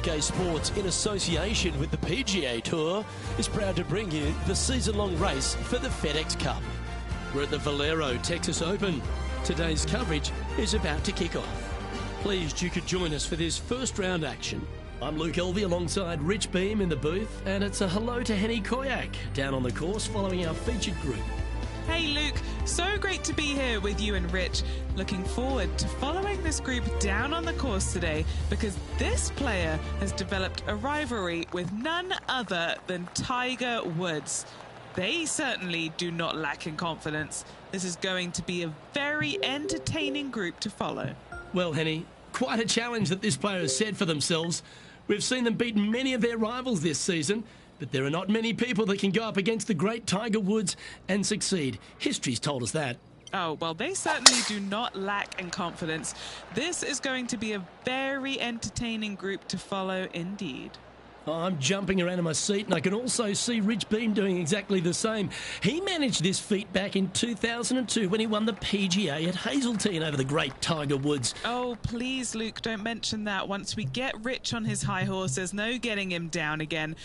SK Sports, in association with the PGA Tour, is proud to bring you the season-long race for the FedEx Cup. We're at the Valero Texas Open. Today's coverage is about to kick off. Pleased you could join us for this first round action. I'm Luke Elvey alongside Rich Beam in the booth, and it's a hello to Henny Koyak down on the course following our featured group. Hey Luke, so great to be here with you and Rich. Looking forward to following this group down on the course today because this player has developed a rivalry with none other than Tiger Woods. They certainly do not lack in confidence. This is going to be a very entertaining group to follow. Well, Henny, quite a challenge that this player has set for themselves. We've seen them beat many of their rivals this season, but there are not many people that can go up against the great Tiger Woods and succeed. History's told us that. Oh, well, they certainly do not lack in confidence. This is going to be a very entertaining group to follow indeed. I'm jumping around in my seat, and I can also see Rich Beam doing exactly the same. He managed this feat back in 2002 when he won the PGA at Hazeltine over the great Tiger Woods. Oh, please, Luke, don't mention that. Once we get Rich on his high horse, there's no getting him down again.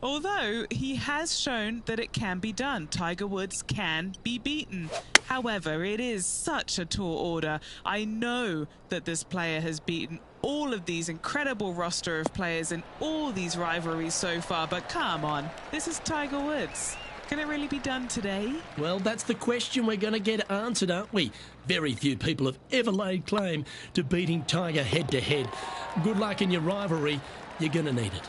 Although he has shown that it can be done. Tiger Woods can be beaten. However, it is such a tall order. I know that this player has beaten all of these incredible roster of players in all these rivalries so far, but come on, this is Tiger Woods. Can it really be done today? Well, that's the question we're going to get answered, aren't we? Very few people have ever laid claim to beating Tiger head-to-head. Good luck in your rivalry. You're going to need it.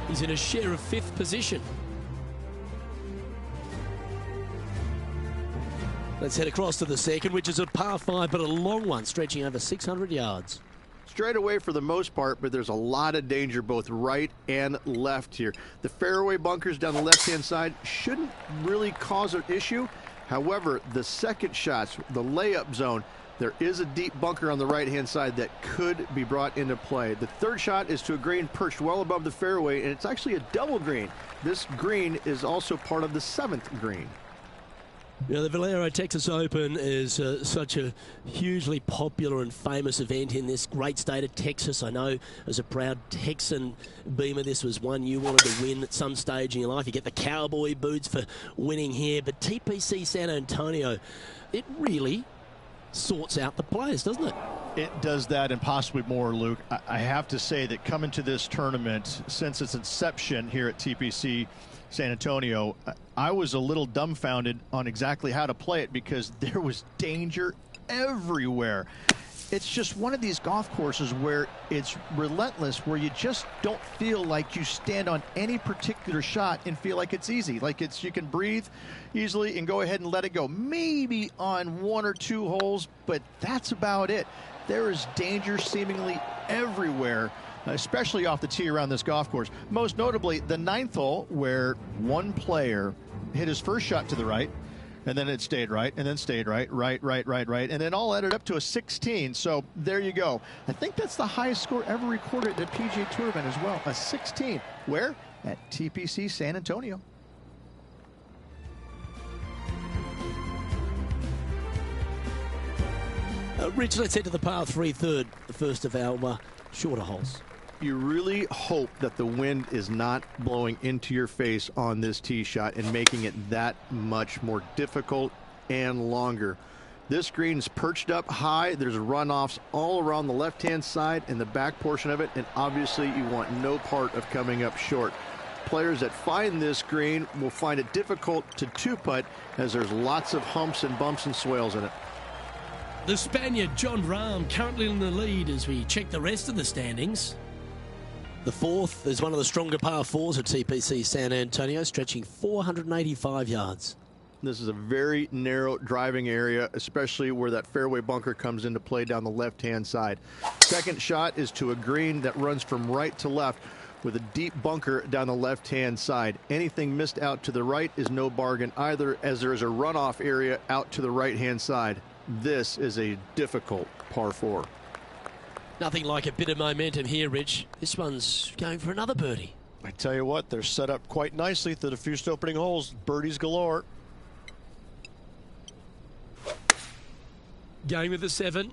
He's in a share of 5th position. Let's head across to the second, which is a par 5, but a long one, stretching over 600 yards. Straight away for the most part, but there's a lot of danger both right and left here. The fairway bunkers down the left-hand side shouldn't really cause an issue. However, the second shots, the layup zone, there is a deep bunker on the right-hand side that could be brought into play. The third shot is to a green perched well above the fairway, and it's actually a double green. This green is also part of the 7th green. You know, the Valero Texas Open is such a hugely popular and famous event in this great state of Texas. I know as a proud Texan, Beamer, this was one you wanted to win at some stage in your life. You get the cowboy boots for winning here, but TPC San Antonio, it really sorts out the players, doesn't it? It does that and possibly more, Luke. I have to say that coming to this tournament, since its inception here at TPC San Antonio, I was a little dumbfounded on exactly how to play it because there was danger everywhere. It's just one of these golf courses where it's relentless, where you just don't feel like you stand on any particular shot and feel like it's easy. Like you can breathe easily and go ahead and let it go. Maybe on 1 or 2 holes, but that's about it. There is danger seemingly everywhere, especially off the tee around this golf course. Most notably, the 9th hole, where one player hit his first shot to the right, and then it stayed right, and then stayed right, and then all added up to a 16. So there you go. I think that's the highest score ever recorded at a PGA Tour event as well, a 16. Where? At TPC San Antonio. Rich, let's head to the par 3 third, the first of our shorter holes. You really hope that the wind is not blowing into your face on this tee shot and making it that much more difficult and longer. This green's perched up high. There's runoffs all around the left-hand side and the back portion of it, and obviously you want no part of coming up short. Players that find this green will find it difficult to two-putt as there's lots of humps and bumps and swales in it. The Spaniard, John Rahm, currently in the lead as we check the rest of the standings. The 4th is one of the stronger par 4s at TPC San Antonio, stretching 485 yards. This is a very narrow driving area, especially where that fairway bunker comes into play down the left-hand side. Second shot is to a green that runs from right to left with a deep bunker down the left-hand side. Anything missed out to the right is no bargain either, as there is a runoff area out to the right-hand side. This is a difficult par 4. Nothing like a bit of momentum here, Rich. This one's going for another birdie. I tell you what, they're set up quite nicely through the first opening holes. Birdies galore. Going with the 7.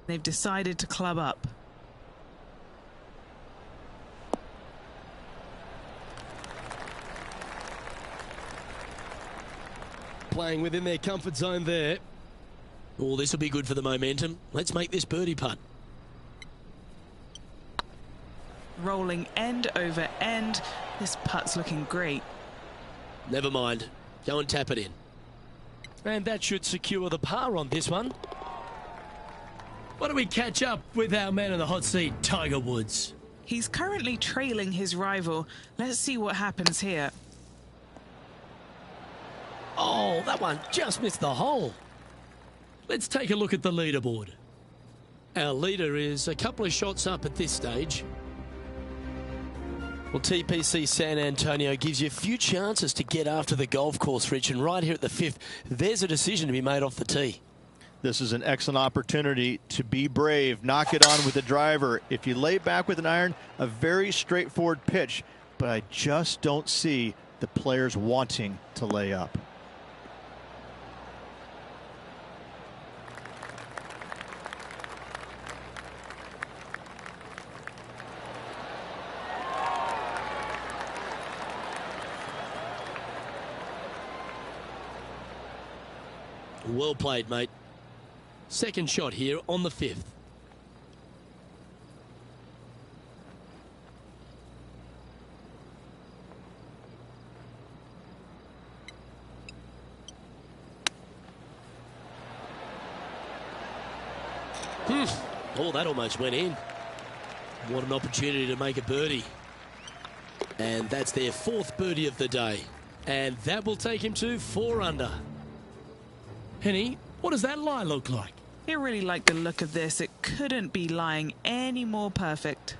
They've decided to club up. Playing within their comfort zone there. Oh, this will be good for the momentum. Let's make this birdie putt. Rolling end over end. This putt's looking great. Never mind. Go and tap it in. And that should secure the par on this one. Why don't we catch up with our man in the hot seat, Tiger Woods? He's currently trailing his rival. Let's see what happens here. Oh, that one just missed the hole. Let's take a look at the leaderboard. Our leader is a couple of shots up at this stage. Well, TPC San Antonio gives you a few chances to get after the golf course, Rich, and right here at the 5th, there's a decision to be made off the tee. This is an excellent opportunity to be brave, knock it on with the driver. If you lay back with an iron, a very straightforward pitch, but I just don't see the players wanting to lay up. Well played, mate. Second shot here on the 5th. Oh, that almost went in. What an opportunity to make a birdie. And that's their 4th birdie of the day. And that will take him to 4 under. Henny, what does that lie look like? I really like the look of this. It couldn't be lying any more perfect.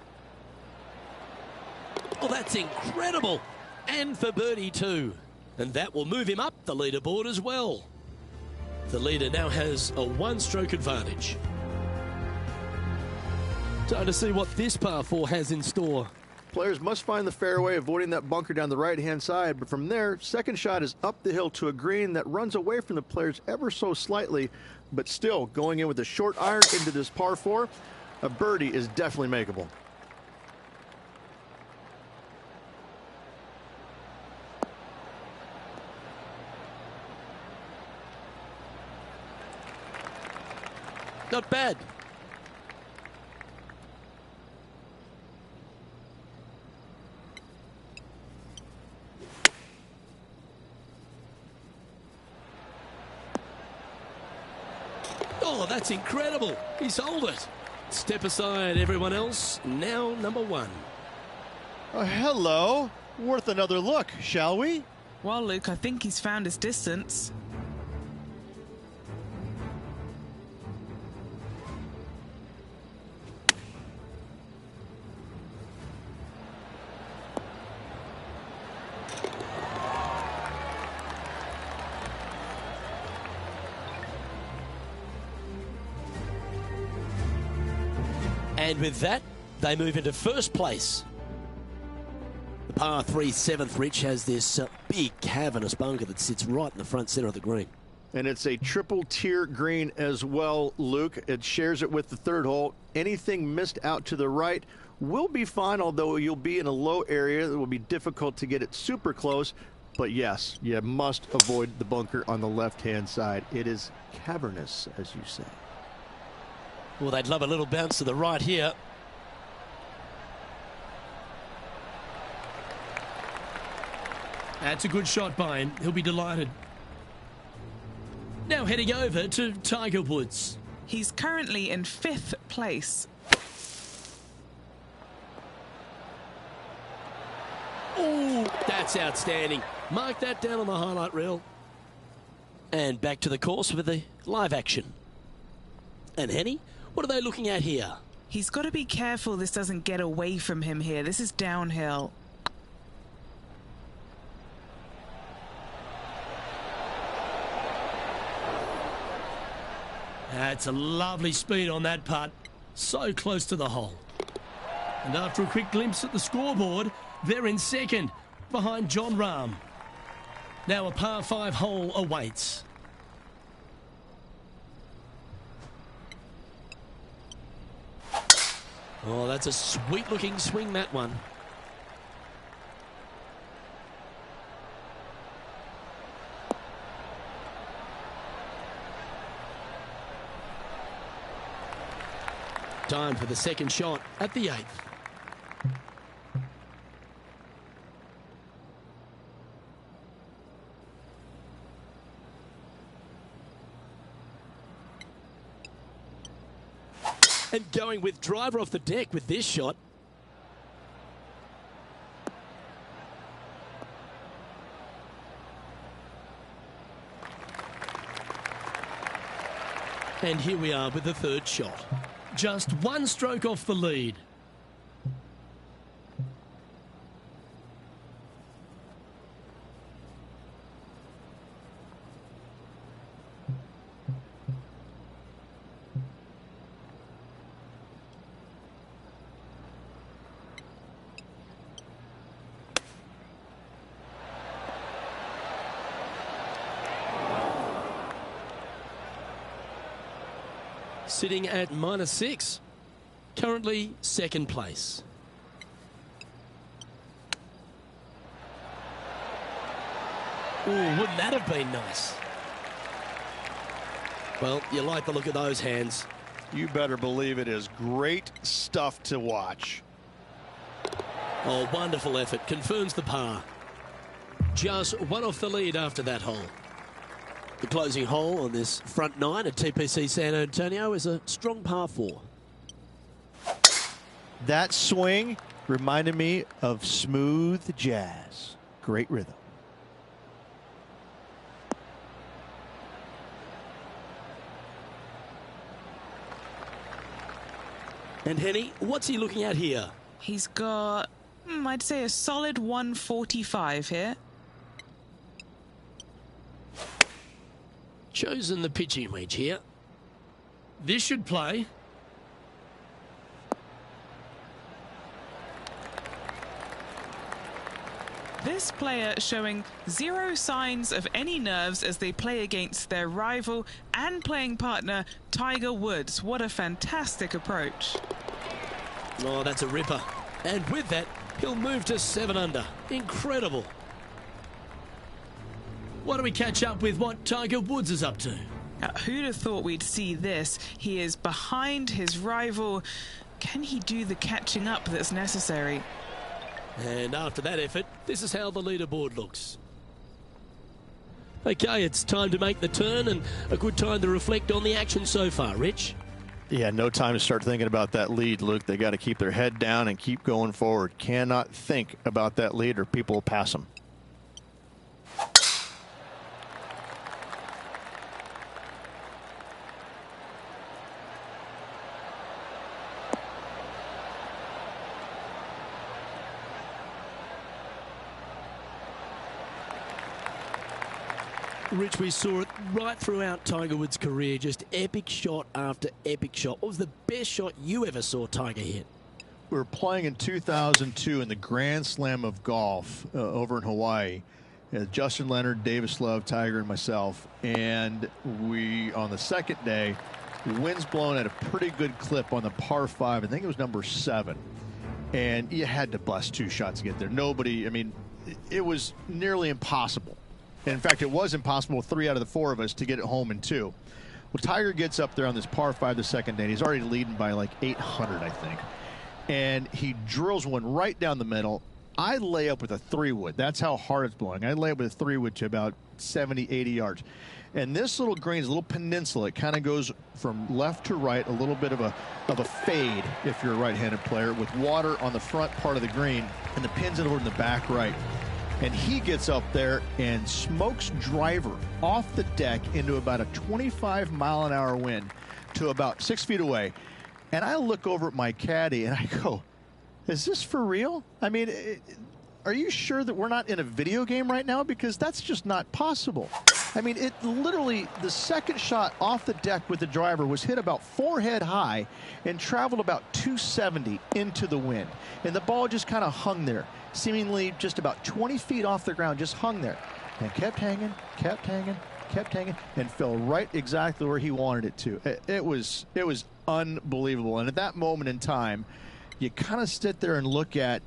Oh, that's incredible. And for birdie too. And that will move him up the leaderboard as well. The leader now has a 1-stroke advantage. Time to see what this par 4 has in store. Players must find the fairway, avoiding that bunker down the right-hand side. But from there, second shot is up the hill to a green that runs away from the players ever so slightly. But still, going in with a short iron into this par 4, a birdie is definitely makeable. Not bad. Oh, that's incredible. He sold it. Step aside, everyone else. Now number 1. Hello. Worth another look, shall we? Well, Luke, I think he's found his distance. And with that, they move into first place. The par 3 7th, Rich, has this big cavernous bunker that sits right in the front center of the green. And it's a triple tier green as well, Luke. It shares it with the 3rd hole. Anything missed out to the right will be fine, although you'll be in a low area. It will be difficult to get it super close. But yes, you must avoid the bunker on the left-hand side. It is cavernous, as you say. Well, they'd love a little bounce to the right here. That's a good shot by him. He'll be delighted. Now heading over to Tiger Woods. He's currently in 5th place. Oh, that's outstanding. Mark that down on the highlight reel. And back to the course with the live action. And Henny, what are they looking at here? He's got to be careful this doesn't get away from him here. This is downhill. That's a lovely speed on that putt. So close to the hole. And after a quick glimpse at the scoreboard, they're in 2nd, behind John Rahm. Now a par 5 hole awaits. Oh, that's a sweet-looking swing, that one. Time for the second shot at the 8th. And going with driver off the deck with this shot. And here we are with the third shot. Just one stroke off the lead. Sitting at -6, currently second place. Ooh, wouldn't that have been nice? Well, you like the look of those hands. You better believe it is great stuff to watch. Oh, wonderful effort. Confirms the par. Just one off the lead after that hole. The closing hole on this front 9 at TPC San Antonio is a strong par 4. That swing reminded me of smooth jazz. Great rhythm. And Henny, what's he looking at here? He's got, I'd say, a solid 145 here. Chosen the pitching wedge here. This should play. This player showing zero signs of any nerves as they play against their rival and playing partner Tiger Woods. What a fantastic approach. Oh, that's a ripper. And with that, he'll move to 7 under. Incredible. Why don't we catch up with what Tiger Woods is up to? Who'd have thought we'd see this? He is behind his rival. Can he do the catching up that's necessary? And after that effort, this is how the leaderboard looks. Okay, it's time to make the turn and a good time to reflect on the action so far, Rich. Yeah, no time to start thinking about that lead, Luke. They got to keep their head down and keep going forward. Cannot think about that lead or people will pass them. Rich, we saw it right throughout Tiger Woods' career, just epic shot after epic shot. What was the best shot you ever saw Tiger hit? We were playing in 2002 in the Grand Slam of golf over in Hawaii. Justin Leonard, Davis Love, Tiger, and myself. And we, on the second day, the wind's blowing at a pretty good clip on the par 5. I think it was number 7. And you had to bust 2 shots to get there. Nobody, I mean, it was nearly impossible. In fact, it was impossible with 3 out of the 4 of us to get it home in 2. Well, Tiger gets up there on this par 5 the second day, and he's already leading by like 800, I think. And he drills one right down the middle. I lay up with a 3-wood. That's how hard it's blowing. I lay up with a 3-wood to about 70, 80 yards. And this little green is a little peninsula. It kind of goes from left to right, a little bit of a fade if you're a right-handed player, with water on the front part of the green, and the pins over in the back right. And he gets up there and smokes driver off the deck into about a 25-mile-an-hour wind to about 6 feet away. And I look over at my caddy and I go, is this for real? I mean, are you sure that we're not in a video game right now? Because that's just not possible. I mean, it literally, the second shot off the deck with the driver was hit about forehead high and traveled about 270 into the wind. And the ball just kind of hung there, seemingly just about 20 feet off the ground, just hung there. And kept hanging, kept hanging, kept hanging, and fell right exactly where he wanted it to. It was unbelievable. And at that moment in time, you kind of sit there and look at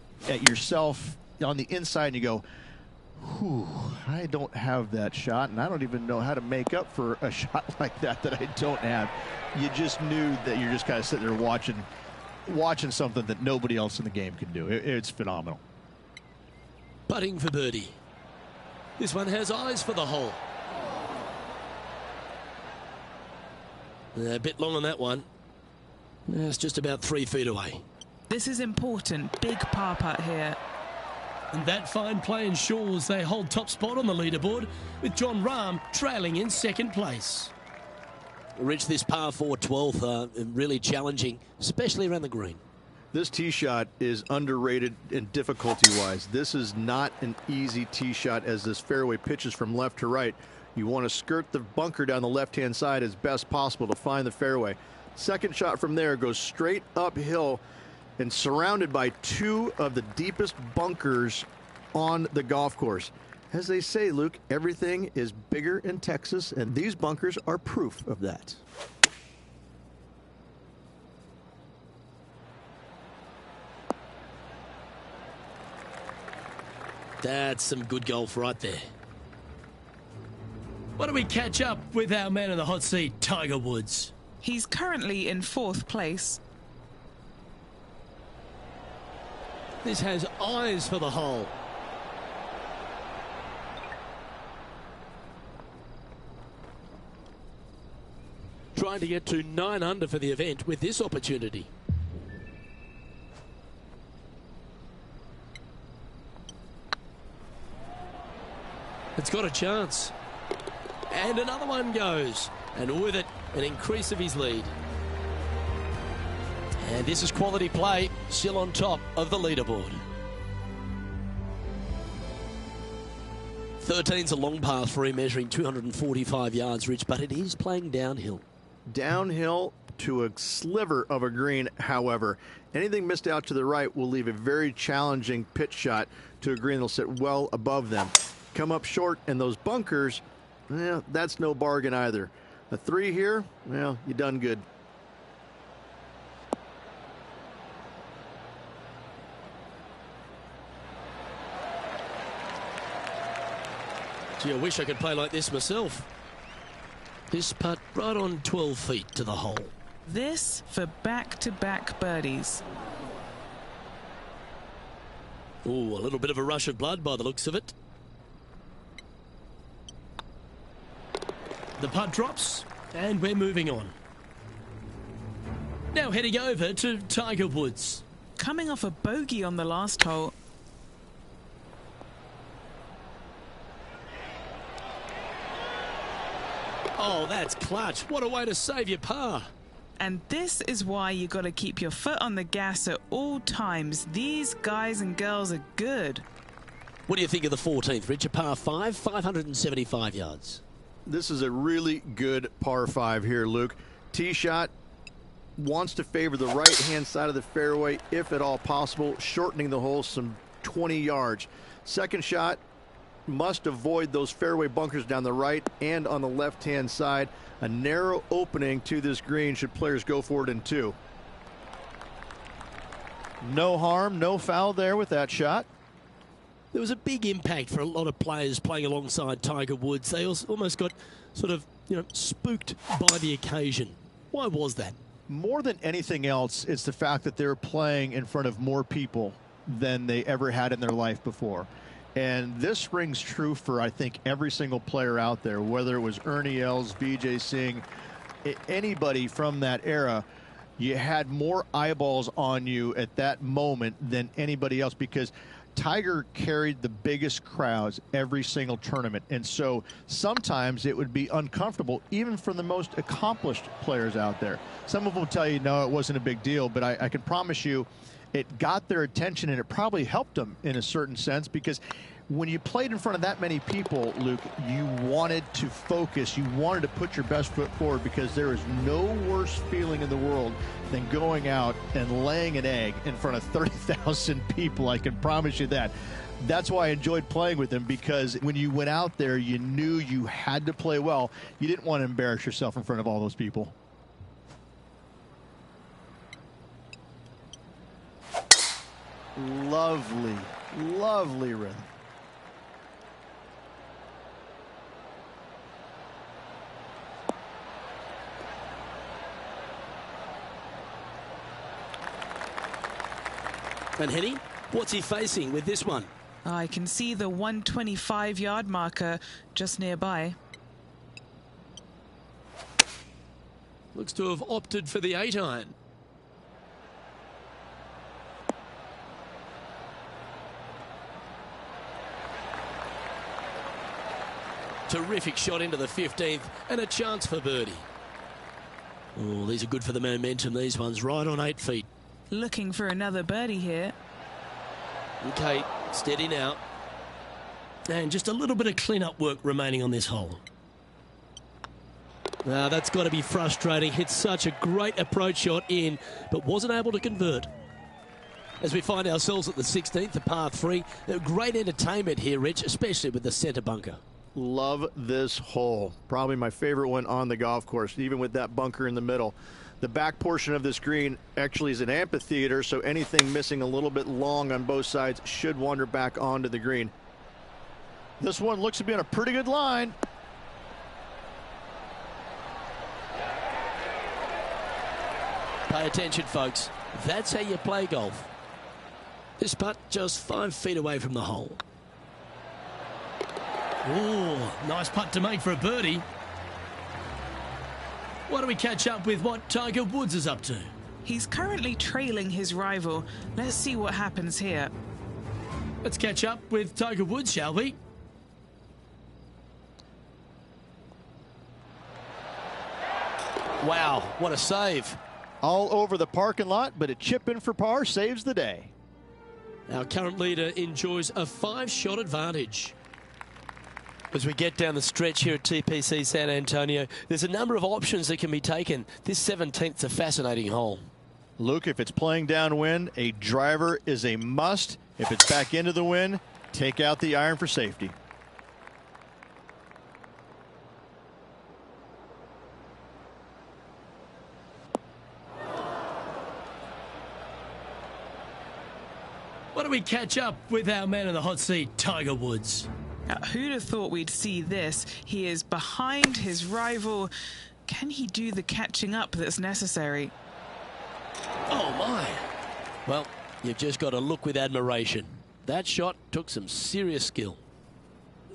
yourself on the inside and you go, whew, I don't have that shot, and I don't even know how to make up for a shot like that I don't have. You just knew that you're just kind of sitting there watching something that nobody else in the game can do. It's phenomenal. Putting for birdie. This one has eyes for the hole. A bit long on that one. It's just about 3 feet away. This is important. Big par putt here. And that fine play ensures they hold top spot on the leaderboard, with John Rahm trailing in second place. Reach this par 4 12th, really challenging, especially around the green. This tee shot is underrated in difficulty-wise. This is not an easy tee shot as this fairway pitches from left to right. You want to skirt the bunker down the left-hand side as best possible to find the fairway. Second shot from there goes straight uphill and surrounded by 2 of the deepest bunkers on the golf course. As they say, Luke, everything is bigger in Texas, and these bunkers are proof of that. That's some good golf right there. Why don't we catch up with our man in the hot seat, Tiger Woods? He's currently in 4th place. This has eyes for the hole. Trying to get to 9 under for the event with this opportunity. It's got a chance. And another one goes. And with it, an increase of his lead. And this is quality play, still on top of the leaderboard. 13's a long par 3, measuring 245 yards, Rich, but it is playing downhill. Downhill to a sliver of a green, however. Anything missed out to the right will leave a very challenging pitch shot to a green that'll sit well above them. Come up short, and those bunkers, well, that's no bargain either. A 3 here, well, you done good. Gee, I wish I could play like this myself. This putt right on 12 feet to the hole. This for back-to-back birdies. Ooh, a little bit of a rush of blood by the looks of it. The putt drops, and we're moving on. Now heading over to Tiger Woods. Coming off a bogey on the last hole. Oh, that's clutch. What a way to save your par. And this is why you got to keep your foot on the gas at all times. These guys and girls are good. What do you think of the 14th, Rich? A par 5, 575 yards. This is a really good par 5 here, Luke. Tee shot wants to favor the right-hand side of the fairway, if at all possible, shortening the hole some 20 yards. Second shot must avoid those fairway bunkers down the right and on the left-hand side. A narrow opening to this green should players go for it in 2. No harm, no foul there with that shot. There was a big impact for a lot of players playing alongside Tiger Woods. They almost got sort of, spooked by the occasion. Why was that? More than anything else, it's the fact that they're playing in front of more people than they ever had in their life before. And this rings true for, I think, every single player out there, whether it was Ernie Els, Vijay Singh, anybody from that era. You had more eyeballs on you at that moment than anybody else, because Tiger carried the biggest crowds every single tournament. And so sometimes it would be uncomfortable, even for the most accomplished players out there. Some of them will tell you, no, it wasn't a big deal, but I can promise you it got their attention, and it probably helped them in a certain sense, because when you played in front of that many people, Luke, you wanted to focus. You wanted to put your best foot forward, because there is no worse feeling in the world than going out and laying an egg in front of 30,000 people. I can promise you that. That's why I enjoyed playing with him, because when you went out there, you knew you had to play well. You didn't want to embarrass yourself in front of all those people. lovely, lovely rhythm. And Henny, what's he facing with this one? I can see the 125-yard marker just nearby. Looks to have opted for the 8-iron. Terrific shot into the 15th and a chance for birdie. Oh, these are good for the momentum, these ones, right on 8 feet. Looking for another birdie here. Okay, steady now. And just a little bit of clean-up work remaining on this hole. Now, that's got to be frustrating. Hit such a great approach shot in, but wasn't able to convert. As we find ourselves at the 16th, the par 3. Great entertainment here, Rich, especially with the centre bunker. Love this hole. Probably my favorite one on the golf course, even with that bunker in the middle. The back portion of this green actually is an amphitheater, so anything missing a little bit long on both sides should wander back onto the green. This one looks to be on a pretty good line. Pay attention, folks. That's how you play golf. This putt just 5 feet away from the hole. Ooh, nice putt to make for a birdie. Why don't we catch up with what Tiger Woods is up to? He's currently trailing his rival. Let's see what happens here. Let's catch up with Tiger Woods, shall we? Wow, what a save. All over the parking lot, but a chip in for par saves the day. Our current leader enjoys a 5-shot advantage. As we get down the stretch here at TPC San Antonio, there's a number of options that can be taken. This 17th's a fascinating hole. Luke, if it's playing downwind, a driver is a must. If it's back into the wind, take out the iron for safety. Why don't we catch up with our man in the hot seat, Tiger Woods? Who'd have thought we'd see this? He is behind his rival. Can he do the catching up that's necessary? Oh, my. Well, you've just got to look with admiration. That shot took some serious skill.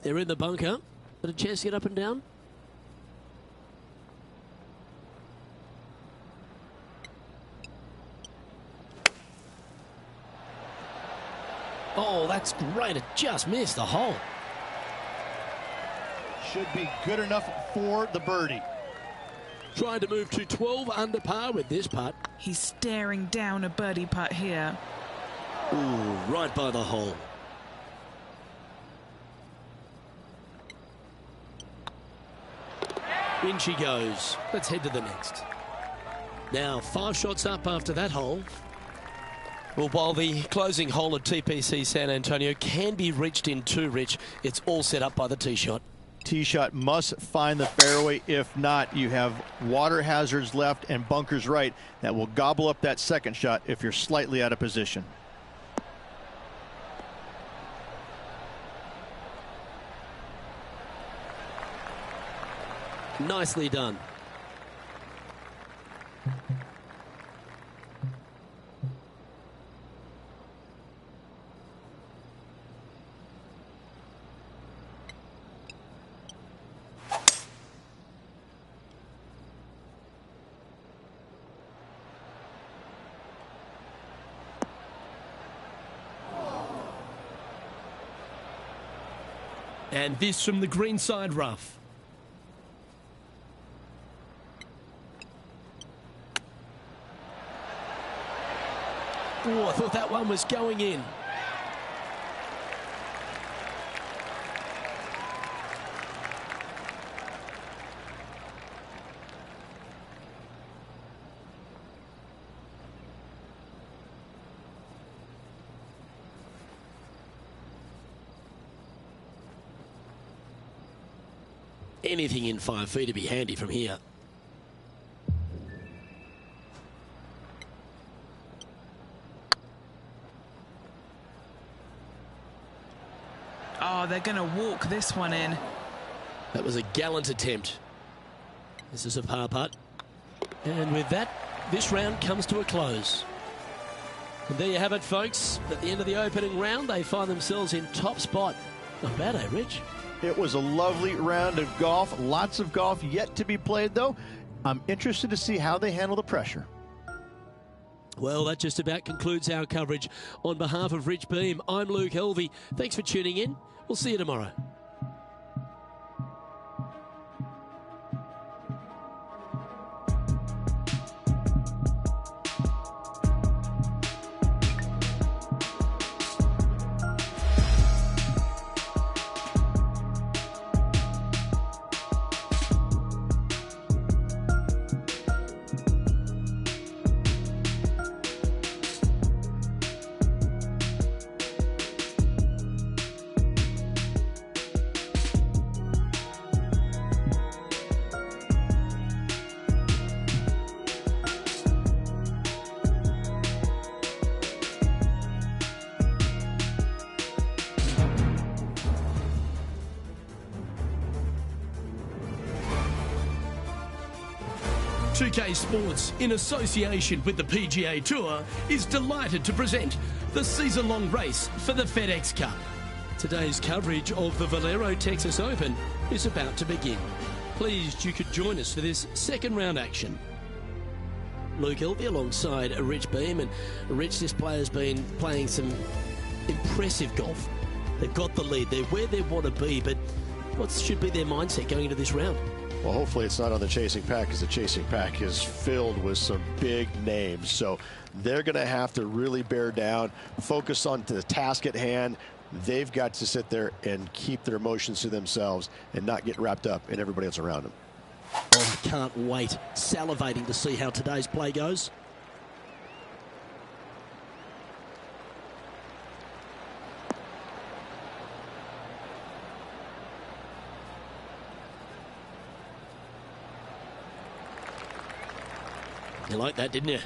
They're in the bunker. Got a chance to get up and down? Oh, that's great. It just missed the hole. Should be good enough for the birdie. Trying to move to 12 under par with this putt. He's staring down a birdie putt here. Ooh, right by the hole. In she goes. Let's head to the next. Now, 5 shots up after that hole. Well, while the closing hole at TPC San Antonio can be reached in 2, Rich, it's all set up by the tee shot. Tee shot must find the fairway. If not, you have water hazards left and bunkers right that will gobble up that second shot if you're slightly out of position. Nicely done. And this from the greenside rough. Oh, I thought that one was going in. Anything in 5 feet to be handy from here. Oh, they're going to walk this one in. That was a gallant attempt. This is a par putt. And with that, this round comes to a close. And there you have it, folks. At the end of the opening round, they find themselves in top spot. Not bad, eh, Rich? It was a lovely round of golf. Lots of golf yet to be played, though. I'm interested to see how they handle the pressure. Well, that just about concludes our coverage. On behalf of Rich Beam, I'm Luke Helvey. Thanks for tuning in. We'll see you tomorrow. PGA Sports, in association with the PGA Tour, is delighted to present the season-long race for the FedEx Cup. Today's coverage of the Valero Texas Open is about to begin. Pleased you could join us for this second round action. Luke Helvey alongside Rich Beam, and Rich, this player's been playing some impressive golf. They've got the lead, they're where they want to be, but what should be their mindset going into this round? Well, hopefully it's not on the chasing pack, because the chasing pack is filled with some big names. So they're going to have to really bear down, focus on the task at hand. They've got to sit there and keep their emotions to themselves and not get wrapped up in everybody else around them. Oh, I can't wait. Salivating to see how today's play goes. You like that, didn't you?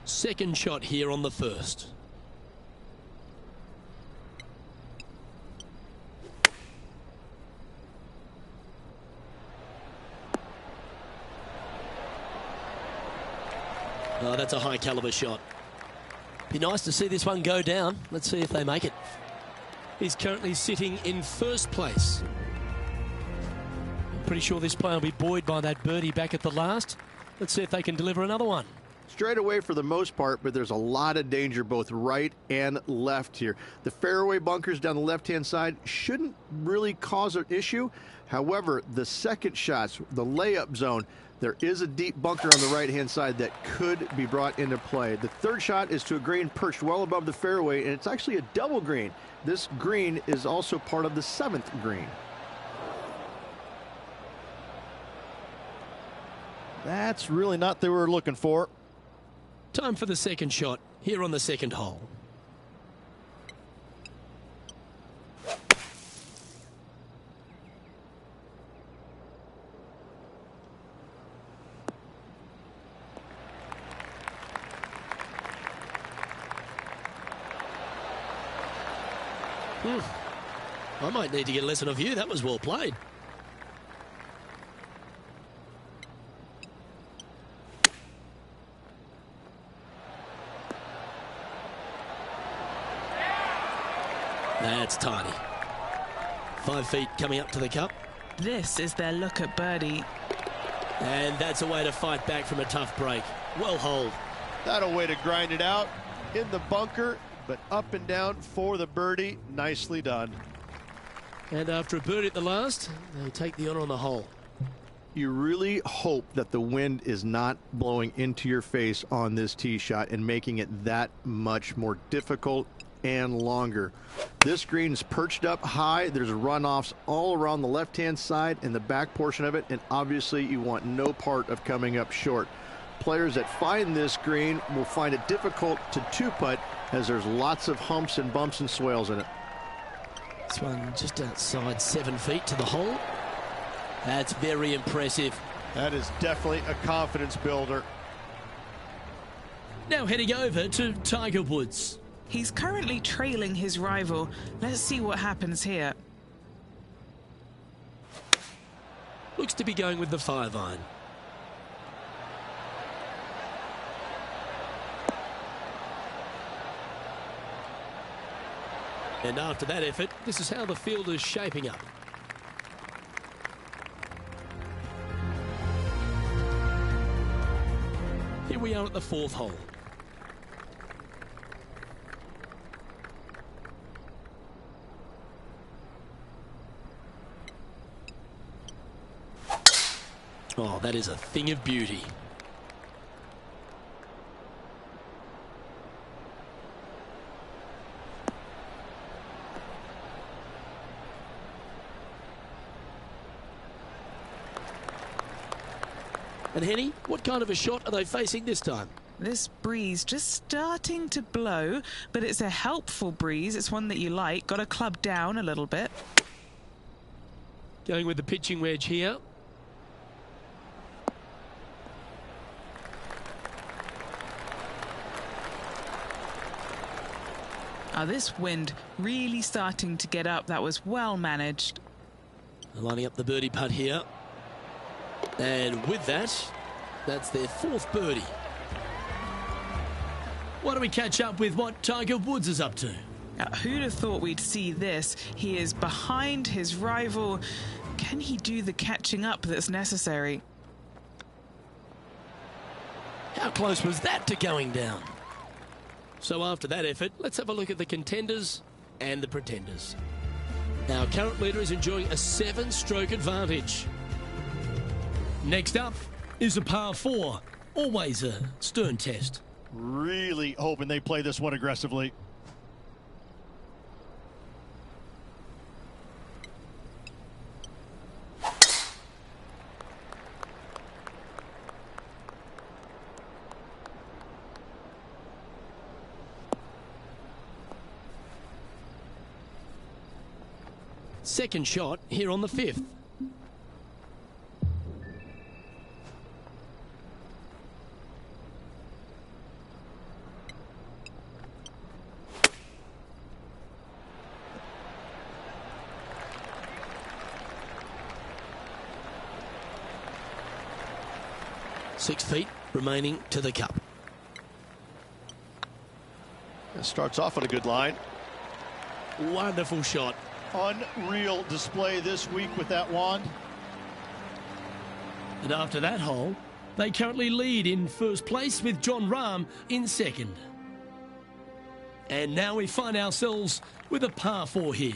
Second shot here on the first. Oh, that's a high caliber shot. Be nice to see this one go down. Let's see if they make it. He's currently sitting in first place. I'm pretty sure this player will be buoyed by that birdie back at the last. Let's see if they can deliver another one. Straight away for the most part, but there's a lot of danger both right and left here. The fairway bunkers down the left-hand side shouldn't really cause an issue. However, the second shots, the layup zone, there is a deep bunker on the right-hand side that could be brought into play. The third shot is to a green perched well above the fairway, and it's actually a double green. This green is also part of the seventh green. That's really not what they were looking for. Time for the second shot here on the second hole. I might need to get a lesson of you. That was well played. That's tiny. 5 feet coming up to the cup. This is their look at birdie. And that's a way to fight back from a tough break. Well holed. That a way to grind it out in the bunker, but up and down for the birdie. Nicely done. And after a birdie at the last, they take the honor on the hole. You really hope that the wind is not blowing into your face on this tee shot and making it that much more difficult and longer. This green's perched up high. There's runoffs all around the left-hand side and the back portion of it, and obviously you want no part of coming up short. Players that find this green will find it difficult to two-putt, as there's lots of humps and bumps and swales in it. This one just outside 7 feet to the hole. That's very impressive. That is definitely a confidence builder. Now heading over to Tiger Woods. He's currently trailing his rival. Let's see what happens here. Looks to be going with the 5-iron. And after that effort, this is how the field is shaping up. Here we are at the 4th hole. Oh, that is a thing of beauty. And Henny, what kind of a shot are they facing this time? This breeze just starting to blow, but it's a helpful breeze. It's one that you like. Got to club down a little bit. Going with the pitching wedge here. This wind really starting to get up. That was well managed. Lining up the birdie putt here. And with that, that's their 4th birdie. Why don't we catch up with what Tiger Woods is up to? Who'd have thought we'd see this? He is behind his rival. Can he do the catching up that's necessary? How close was that to going down? So after that effort, let's have a look at the contenders and the pretenders. Our current leader is enjoying a 7-stroke advantage. Next up is a par 4. Always a stern test. Really hoping they play this one aggressively. Second shot here on the 5th. Six feet remaining to the cup. It starts off on a good line. Wonderful shot. Unreal display this week with that wand. And after that hole, they currently lead in first place with Jon Rahm in second. And now we find ourselves with a par 4 here.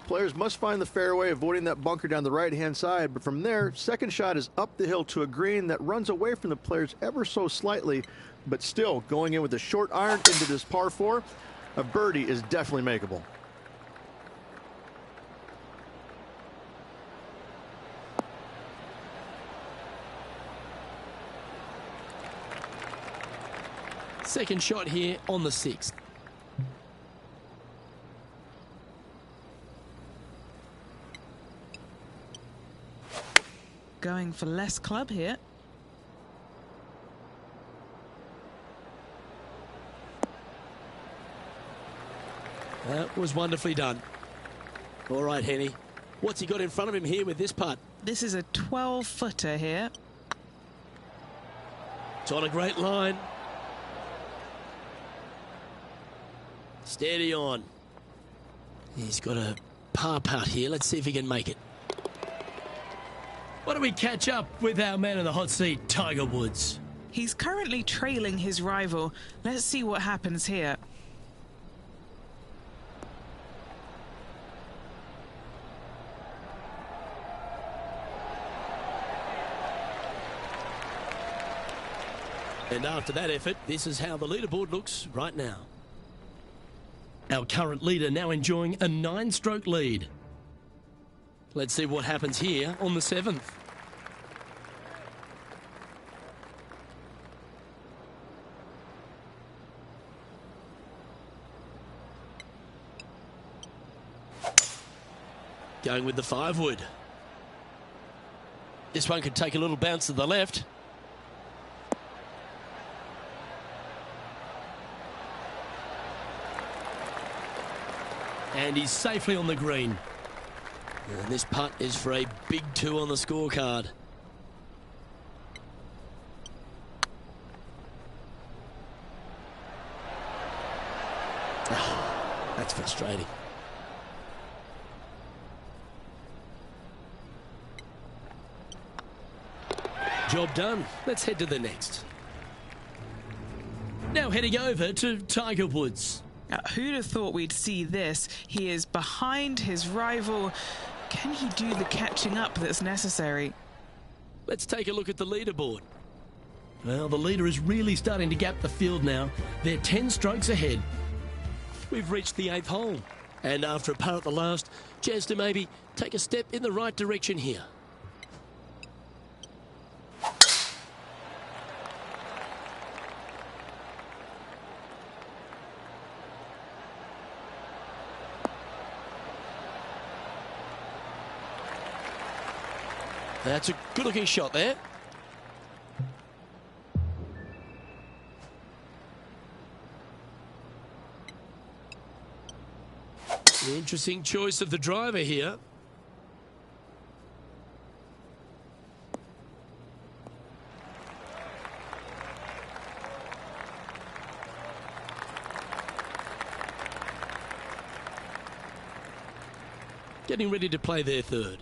Players must find the fairway, avoiding that bunker down the right-hand side. But from there, second shot is up the hill to a green that runs away from the players ever so slightly. But still, going in with a short iron into this par 4, a birdie is definitely makeable. Second shot here on the 6th. Going for less club here. That was wonderfully done. All right, Henny. What's he got in front of him here with this putt? This is a 12-footer here. It's on a great line. Steady on. He's got a par putt here. Let's see if he can make it. Why don't we catch up with our man in the hot seat, Tiger Woods? He's currently trailing his rival. Let's see what happens here. And after that effort, this is how the leaderboard looks right now. Our current leader now enjoying a 9-stroke lead. Let's see what happens here on the 7th. Going with the 5-wood. This one could take a little bounce to the left. And he's safely on the green. And this putt is for a big 2 on the scorecard. Oh, that's frustrating. Job done. Let's head to the next. Now heading over to Tiger Woods. Who'd have thought we'd see this? He is behind his rival. Can he do the catching up that's necessary? Let's take a look at the leaderboard. Well, the leader is really starting to gap the field now. They're 10 strokes ahead. We've reached the 8th hole. And after a par at the last, chance to maybe take a step in the right direction here. That's a good-looking shot there. Interesting choice of the driver here. Getting ready to play their third.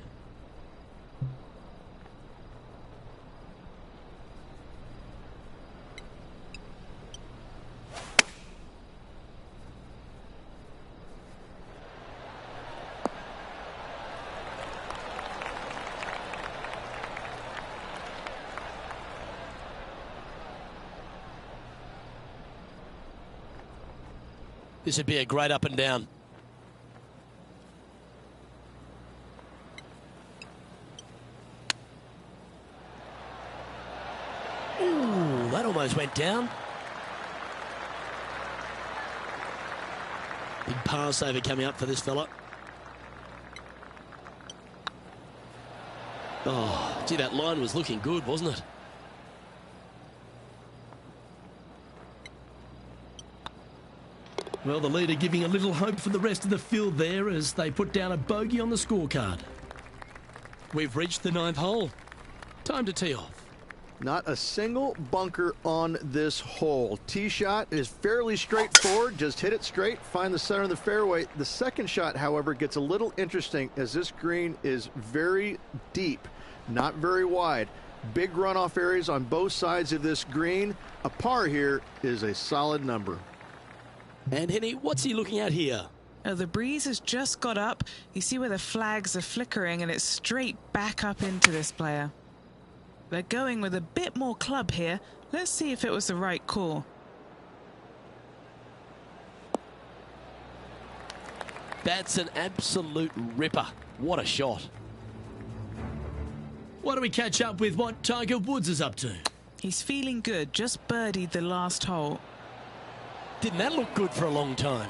This would be a great up and down. Ooh, that almost went down. Big pass over coming up for this fella. Oh, gee, that line was looking good, wasn't it? Well, the leader giving a little hope for the rest of the field there as they put down a bogey on the scorecard. We've reached the 9th hole. Time to tee off. Not a single bunker on this hole. Tee shot is fairly straightforward. Just hit it straight, find the center of the fairway. The second shot, however, gets a little interesting as this green is very deep, not very wide. Big runoff areas on both sides of this green. A par here is a solid number. And Henny, what's he looking at here? Oh, the breeze has just got up. You see where the flags are flickering and it's straight back up into this player. They're going with a bit more club here. Let's see if it was the right call. That's an absolute ripper. What a shot. Why don't we catch up with what Tiger Woods is up to? He's feeling good. Just birdied the last hole. Didn't that look good for a long time?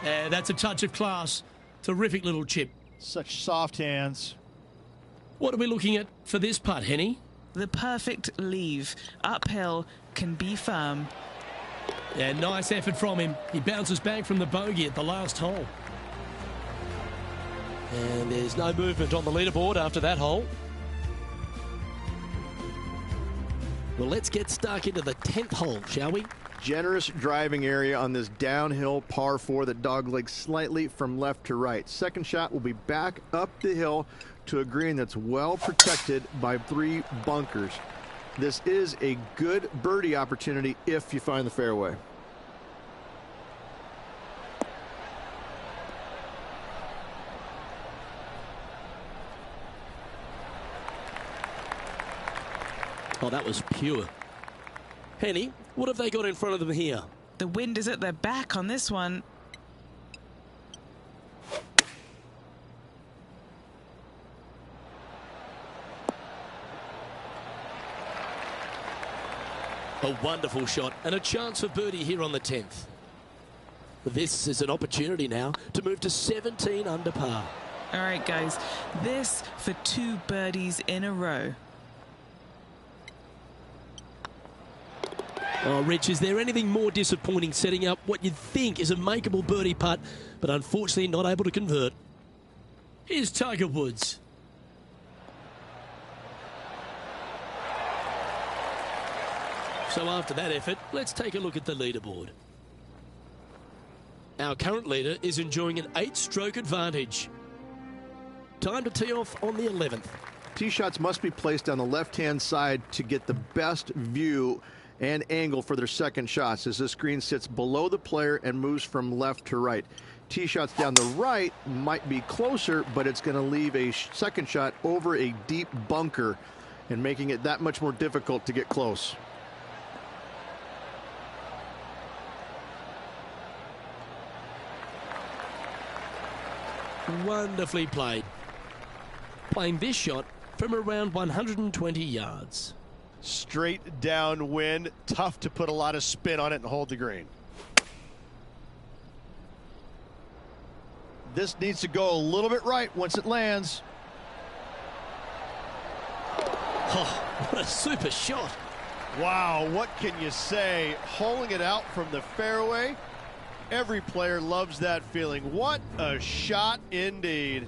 Yeah, that's a touch of class. Terrific little chip. Such soft hands. What are we looking at for this putt, Henny? The perfect leave. Uphill, can be firm. Yeah, nice effort from him. He bounces back from the bogey at the last hole. And there's no movement on the leaderboard after that hole. Well, let's get stuck into the 10th hole, shall we? Generous driving area on this downhill par 4 that doglegs slightly from left to right. Second shot will be back up the hill to a green that's well protected by 3 bunkers. This is a good birdie opportunity if you find the fairway. Oh, that was pure. Henny, what have they got in front of them here? The wind is at their back on this one. A wonderful shot and a chance for birdie here on the 10th. This is an opportunity now to move to 17 under par. All right, guys, this for 2 birdies in a row. Oh, Rich, is there anything more disappointing setting up what you'd think is a makeable birdie putt, but unfortunately not able to convert? Here's Tiger Woods. So after that effort, let's take a look at the leaderboard. Our current leader is enjoying an 8-stroke advantage. Time to tee off on the 11th. Tee shots must be placed on the left-hand side to get the best view and angle for their second shots, as this green sits below the player and moves from left to right. Tee shots down the right might be closer, but it's going to leave a second shot over a deep bunker and making it that much more difficult to get close. Wonderfully played. Playing this shot from around 120 yards. Straight downwind, tough to put a lot of spin on it and hold the green. This needs to go a little bit right once it lands. Oh, what a super shot. Wow, what can you say? Holing it out from the fairway. Every player loves that feeling. What a shot indeed.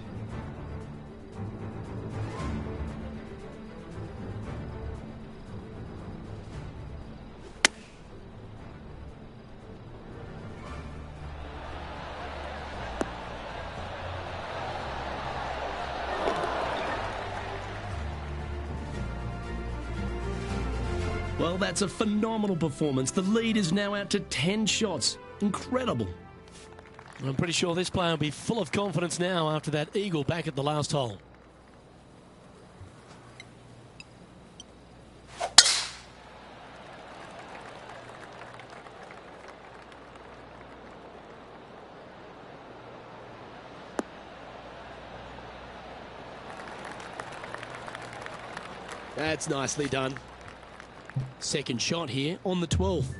Well, that's a phenomenal performance. The lead is now out to 10 shots. Incredible. I'm pretty sure this player will be full of confidence now after that eagle back at the last hole. That's nicely done. Second shot here on the 12th.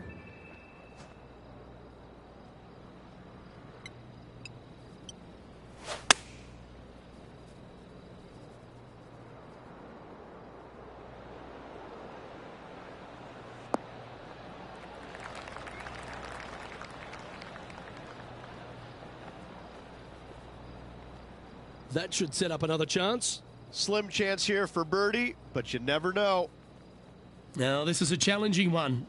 That should set up another chance. Slim chance here for birdie, but you never know. Now, this is a challenging one.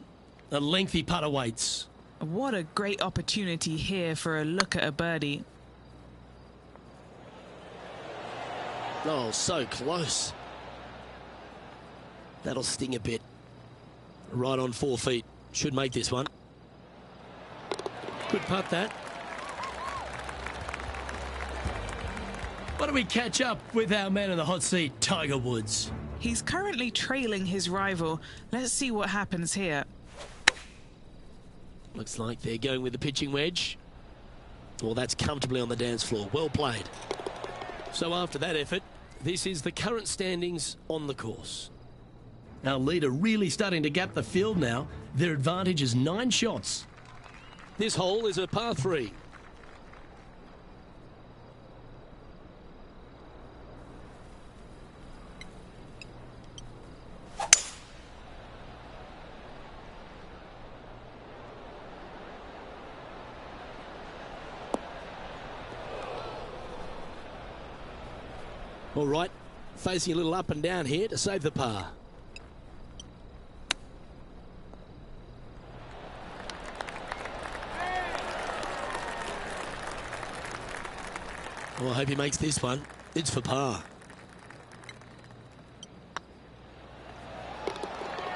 A lengthy putt awaits. What a great opportunity here for a look at a birdie. Oh, so close. That'll sting a bit. Right on 4 feet. Should make this one. Good putt, that. Why don't we catch up with our man in the hot seat, Tiger Woods? He's currently trailing his rival. Let's see what happens here. Looks like they're going with the pitching wedge. Well, that's comfortably on the dance floor. Well played. So after that effort, this is the current standings on the course. Our leader really starting to gap the field now. Their advantage is 9 shots. This hole is a par 3. All right, facing a little up and down here to save the par. Well, I hope he makes this one. It's for par.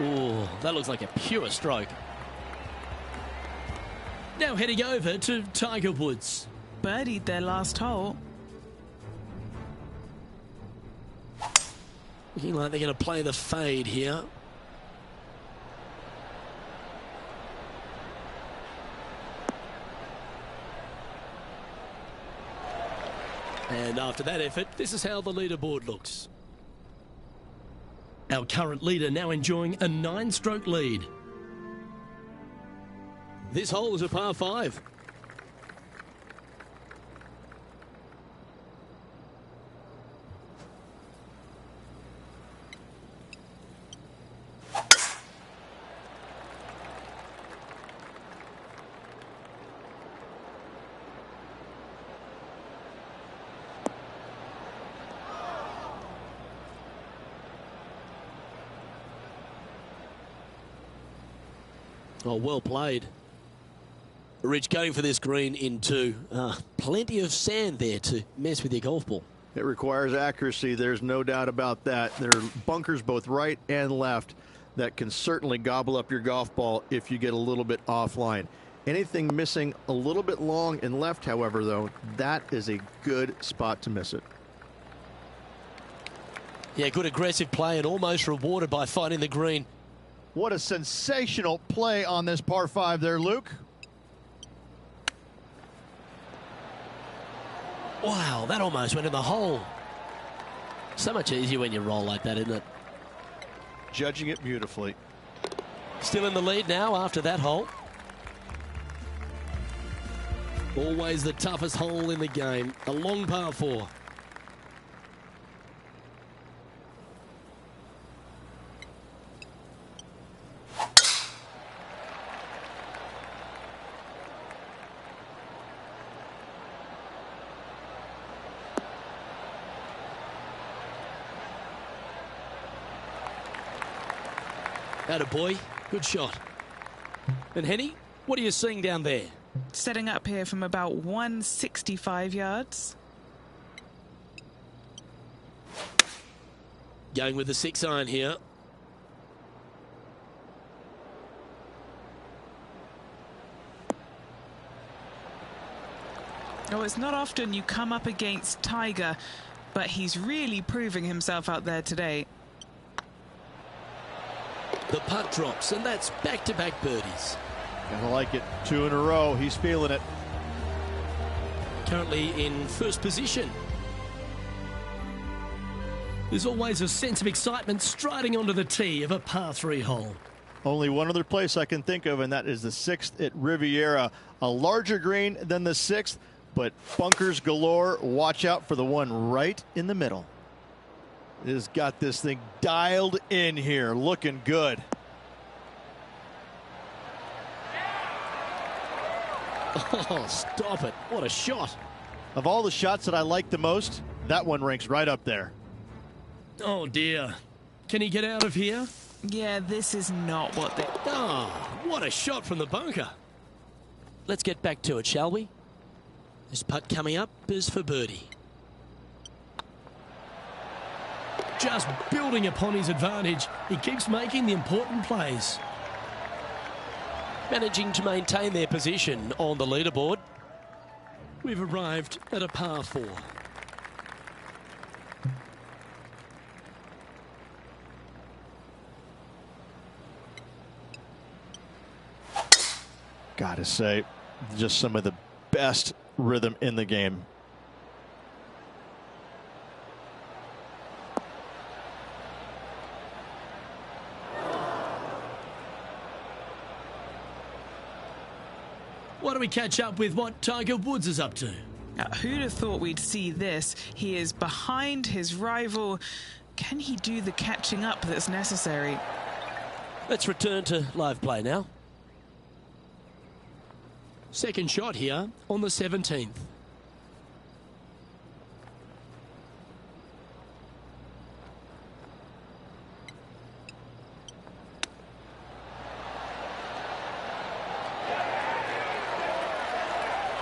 Oh, that looks like a pure stroke. Now heading over to Tiger Woods. Birdied their last hole. Looking like they're going to play the fade here. And after that effort, this is how the leaderboard looks. Our current leader now enjoying a 9-stroke lead. This hole is a par 5. Oh, well played. Rich going for this green in 2. Plenty of sand there to mess with your golf ball. It requires accuracy. There's no doubt about that. There are bunkers both right and left that can certainly gobble up your golf ball if you get a little bit offline. Anything missing a little bit long and left, however, though, that is a good spot to miss it. Yeah, good aggressive play and almost rewarded by finding the green. What a sensational play on this par 5 there, Luke. Wow, that almost went in the hole. So much easier when you roll like that, isn't it? Judging it beautifully. Still in the lead now after that hole. Always the toughest hole in the game. A long par 4. Attaboy, good shot. And Henny, what are you seeing down there? Setting up here from about 165 yards. Going with the 6-iron here. Oh, it's not often you come up against Tiger, but he's really proving himself out there today. The putt drops, and that's back-to-back birdies. Gotta like it. 2 in a row. He's feeling it. Currently in first position. There's always a sense of excitement striding onto the tee of a par 3 hole. Only one other place I can think of, and that is the 6th at Riviera. A larger green than the 6th, but bunkers galore. Watch out for the one right in the middle. It has got this thing dialed in here, looking good. Oh, stop it. What a shot. Of all the shots that I like the most, that one ranks right up there. Oh, dear. Can he get out of here? Yeah, this is not what they... Oh, what a shot from the bunker. Let's get back to it, shall we? This putt coming up is for birdie. Just building upon his advantage. He keeps making the important plays. Managing to maintain their position on the leaderboard. We've arrived at a par 4. Gotta say, just some of the best rhythm in the game. Why don't we catch up with what Tiger Woods is up to? Who'd have thought we'd see this? He is behind his rival. Can he do the catching up that's necessary? Let's return to live play now. Second shot here on the 17th.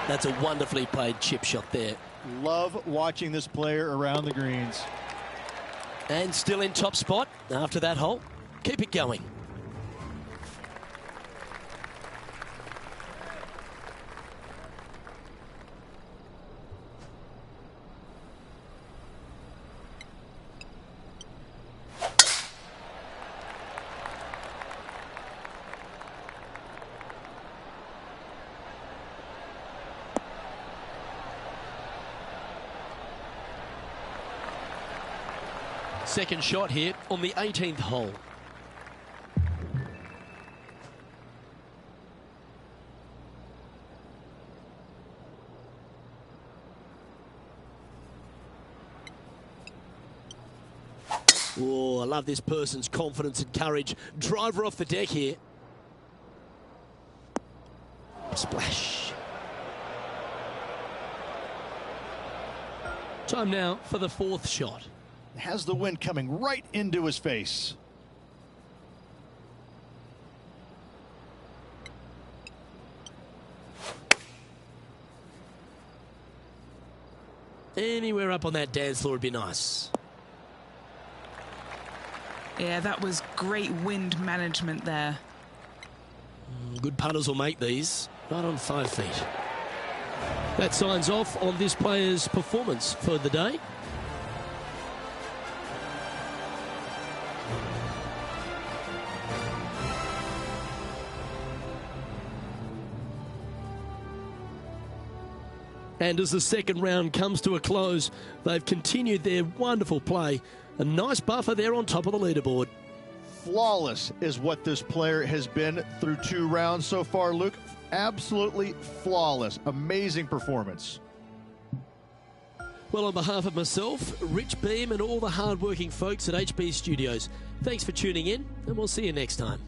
That's a wonderfully played chip shot there. Love watching this player around the greens. And still in top spot after that hole. Keep it going. Second shot here on the 18th hole. Oh, I love this person's confidence and courage. Driver off the deck here. Splash. Time now for the 4th shot. Has the wind coming right into his face. Anywhere up on that dance floor would be nice. Yeah, that was great wind management there. Good putters will make these. Right on 5 feet. That signs off on this player's performance for the day. And as the second round comes to a close, they've continued their wonderful play. A nice buffer there on top of the leaderboard. Flawless is what this player has been through 2 rounds so far, Luke. Absolutely flawless. Amazing performance. Well, on behalf of myself, Rich Beam, and all the hard-working folks at HB Studios, thanks for tuning in, and we'll see you next time.